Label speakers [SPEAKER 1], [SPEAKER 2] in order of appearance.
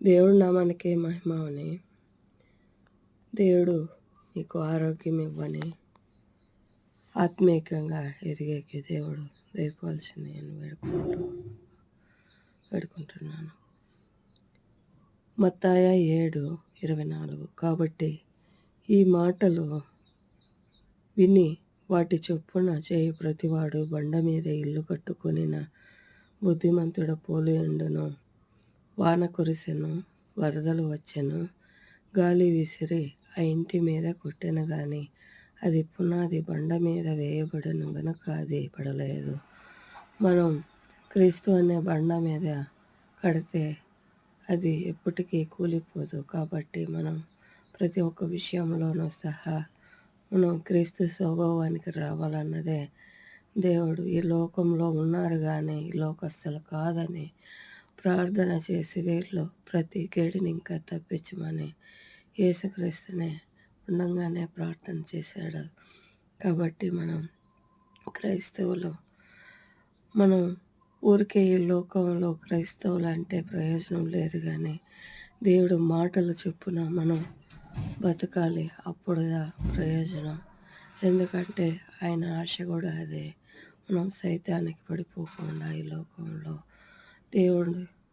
[SPEAKER 1] దేవుడి నామానికే మహిమ అవని. దేవుడు మీకు ఆరోగ్యం ఇవ్వని, ఆత్మీయంగా ఎదిగేకి దేవుడు దయపాల్సి నేను వేడుకుంటున్నాను. మత్తాయి 7:24. కాబట్టి ఈ మాటలు విని వాటి చొప్పున చేయి ప్రతివాడు బండ మీద ఇల్లు కట్టుకొనిన బుద్ధిమంతుడ పోలియుండును. వాన కురిసెను, వరదలు వచ్చెను, గాలి విసిరి ఆ ఇంటి మీద కొట్టెను గాని అది పునాది బండ మీద వేయబడెను గనుక అది పడలేదు. మనం క్రీస్తు అనే బండ మీద కడితే అది ఎప్పటికీ కూలిపోదు. కాబట్టి మనం ప్రతి ఒక్క విషయంలోనూ సహా మనం క్రీస్తు స్వభావానికి రావాలన్నదే దేవుడు ఈ లోకంలో ఉన్నారు కానీ ఈ లోకస్తులు కాదని ప్రార్థన చేసి వీళ్ళు ప్రతి కేడిని ఇంకా తప్పించమని యేసుక్రీస్తునే ఉండంగానే ప్రార్థన చేశాడు. కాబట్టి మనం క్రైస్తవులు మనం ఊరికే ఈ లోకంలో క్రైస్తవులు అంటే ప్రయోజనం లేదు కానీ దేవుడు మాటలు చొప్పున మనం బతకాలి. అప్పుడుగా ప్రయోజనం. ఎందుకంటే ఆయన ఆశ కూడా అదే. మనం సైతానికి పడిపోకుండా ఈ లోకంలో దేవుడు